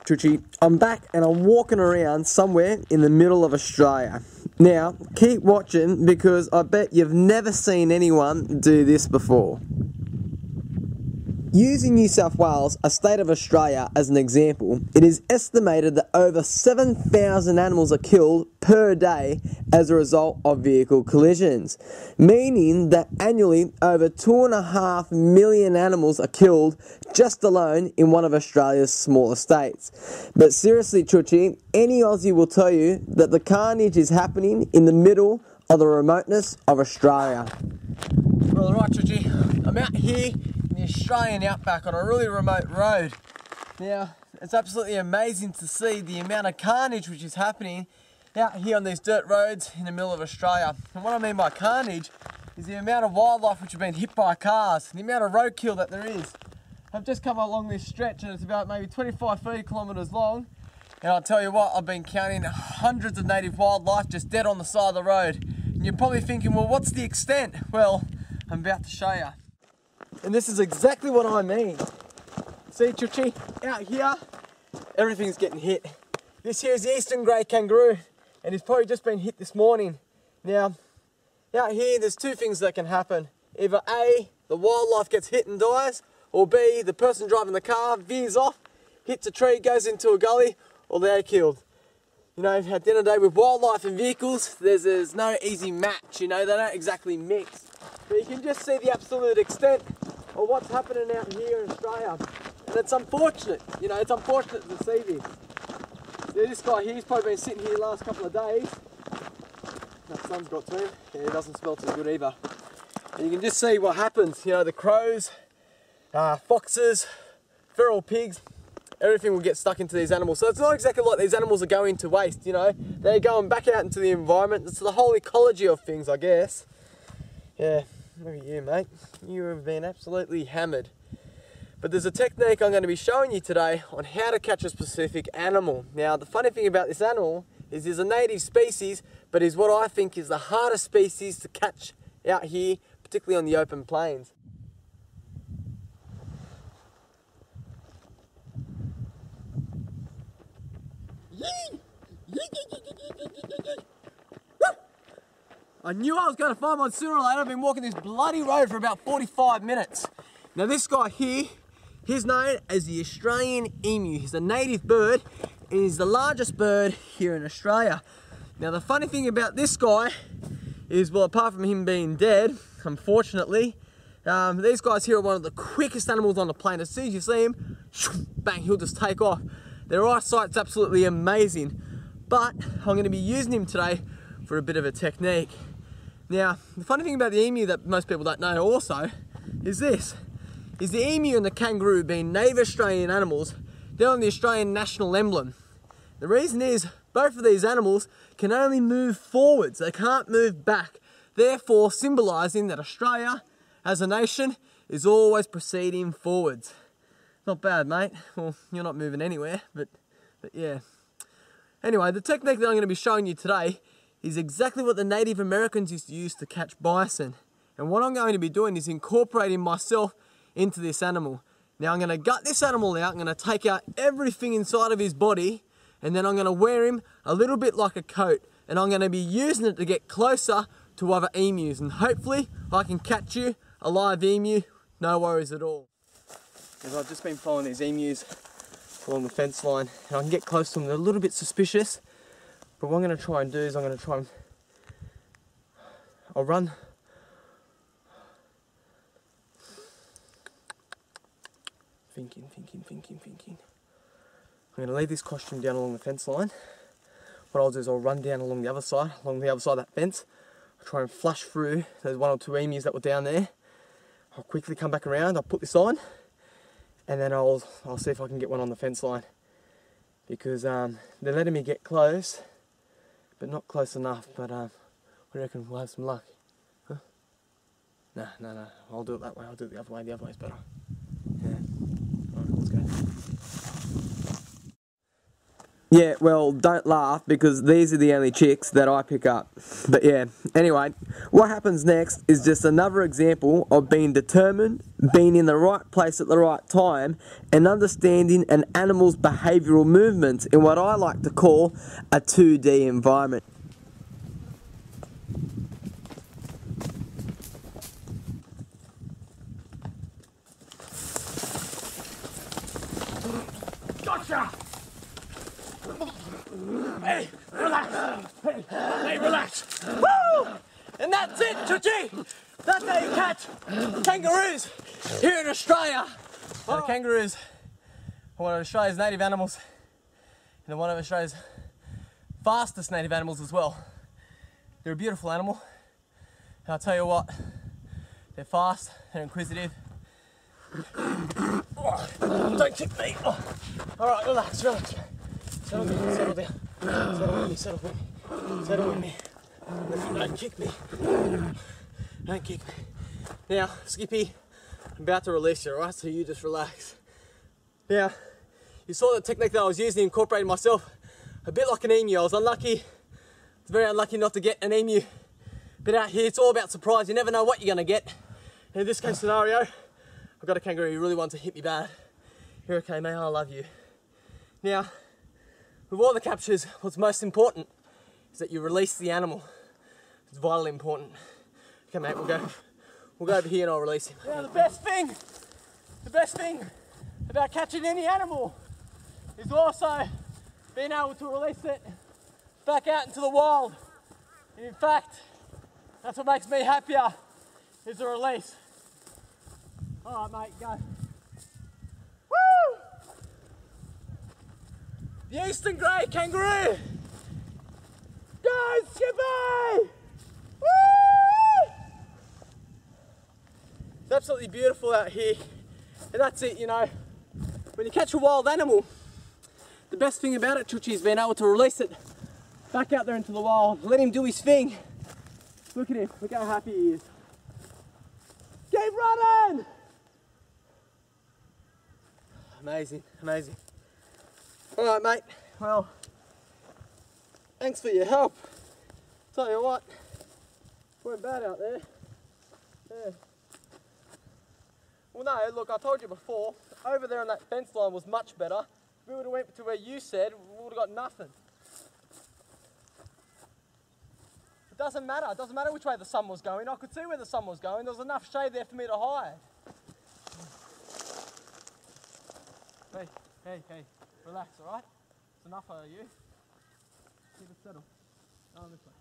Chuchi, I'm back and I'm walking around somewhere in the middle of Australia. Now, keep watching because I bet you've never seen anyone do this before. Using New South Wales, a state of Australia, as an example, it is estimated that over 7,000 animals are killed per day as a result of vehicle collisions, meaning that annually over 2.5 million animals are killed just alone in one of Australia's smaller states. But seriously, Chuchi, any Aussie will tell you that the carnage is happening in the middle of the remoteness of Australia. Well, right, Chuchi, I'm out here in the Australian outback on a really remote road. Now, it's absolutely amazing to see the amount of carnage which is happening out here on these dirt roads in the middle of Australia. And what I mean by carnage is the amount of wildlife which have been hit by cars, the amount of roadkill that there is. I've just come along this stretch and it's about maybe 30 kilometres long. And I'll tell you what, I've been counting hundreds of native wildlife just dead on the side of the road. And you're probably thinking, well, what's the extent? Well, I'm about to show you. And this is exactly what I mean. See, Chuchi, out here, everything's getting hit. This here is the eastern grey kangaroo, and he's probably just been hit this morning. Now, out here, there's two things that can happen. Either A, the wildlife gets hit and dies, or B, the person driving the car veers off, hits a tree, goes into a gully, or they're killed. You know, at the end of the day, with wildlife and vehicles, there's no easy match, you know, they don't exactly mix. But you can just see the absolute extent of what's happening out here in Australia. And it's unfortunate, you know, it's unfortunate to see this. See, this guy here, he's probably been sitting here the last couple of days. That sun's got to him. Yeah, he doesn't smell too good either. And you can just see what happens, you know, the crows, foxes, feral pigs, everything will get stuck into these animals. So it's not exactly like these animals are going to waste, you know. They're going back out into the environment. It's the whole ecology of things, I guess. Yeah, look at you, mate. You have been absolutely hammered. But there's a technique I'm going to be showing you today on how to catch a specific animal. Now, the funny thing about this animal is he's a native species, but is what I think is the hardest species to catch out here, particularly on the open plains. I knew I was going to find one sooner or later. I've been walking this bloody road for about 45 minutes. Now this guy here, he's known as the Australian emu. He's a native bird and he's the largest bird here in Australia. Now the funny thing about this guy is, well, apart from him being dead, unfortunately, these guys here are one of the quickest animals on the planet. As soon as you see him, bang, he'll just take off. Their eyesight's absolutely amazing. But I'm going to be using him today for a bit of a technique. Now, the funny thing about the emu that most people don't know also is this. Is the emu and the kangaroo, being native Australian animals, they're on the Australian national emblem. The reason is, both of these animals can only move forwards, they can't move back, therefore symbolising that Australia, as a nation, is always proceeding forwards. Not bad, mate. Well, you're not moving anywhere, but yeah. Anyway, the technique that I'm going to be showing you today is exactly what the Native Americans used to use to catch bison. And what I'm going to be doing is incorporating myself into this animal. Now I'm going to gut this animal out, I'm going to take out everything inside of his body, and then I'm going to wear him a little bit like a coat. And I'm going to be using it to get closer to other emus. And hopefully I can catch you a live emu, no worries at all. Because I've just been following these emus along the fence line, and I can get close to them. They're a little bit suspicious. But what I'm going to try and do is I'll run. Thinking. I'm going to leave this costume down along the fence line. What I'll do is I'll run down along the other side of that fence. I'll try and flush through those 1 or 2 emus that were down there. I'll quickly come back around, I'll put this on, and then I'll see if I can get one on the fence line. Because they're letting me get close, but not close enough. But what do you reckon? We'll have some luck. Huh? No. I'll do it that way. I'll do it the other way. The other way's better. Yeah. Alright, let's go. Yeah, well, don't laugh because these are the only chicks that I pick up. But yeah, anyway, what happens next is just another example of being determined, being in the right place at the right time, and understanding an animal's behavioural movements in what I like to call a 2D environment. Gotcha! Hey, relax! Hey, relax! Woo! And that's it, Chuchi! That's how you catch kangaroos here in Australia. Now, the kangaroos are one of Australia's native animals, and they're one of Australia's fastest native animals as well. They're a beautiful animal, and I'll tell you what, they're fast, they're inquisitive. Oh, don't kick me! Oh. Alright, relax. Settle down, settle with me. Don't kick me. Don't kick me. Now, Skippy, I'm about to release you, alright? So you just relax. Now, you saw the technique that I was using, incorporating myself a bit like an emu. I was unlucky. It's very unlucky not to get an emu. But out here, it's all about surprise. You never know what you're going to get. And in this case scenario, I've got a kangaroo who really wants to hit me bad. You're okay, mate, I love you. Now, with all the captures, what's most important is that you release the animal. It's vitally important. Okay, mate, we'll go over here and I'll release him. Now, the best thing about catching any animal is also being able to release it back out into the wild. And in fact, that's what makes me happier, is the release. All right, mate, go. Woo! The Eastern Grey Kangaroo! Go, Skippy! Woo! It's absolutely beautiful out here. And that's it, you know. When you catch a wild animal, the best thing about it, Chuchi, is being able to release it back out there into the wild. Let him do his thing. Look at him, look how happy he is. Keep running! Amazing, amazing. All right, mate. Well, thanks for your help. Tell you what, it weren't bad out there. Yeah. Well, no, look, I told you before, over there on that fence line was much better. If we would have went to where you said, we would have got nothing. It doesn't matter which way the sun was going. I could see where the sun was going. There was enough shade there for me to hide. Hey, relax, alright? It's enough of you. Keep it settled. This way.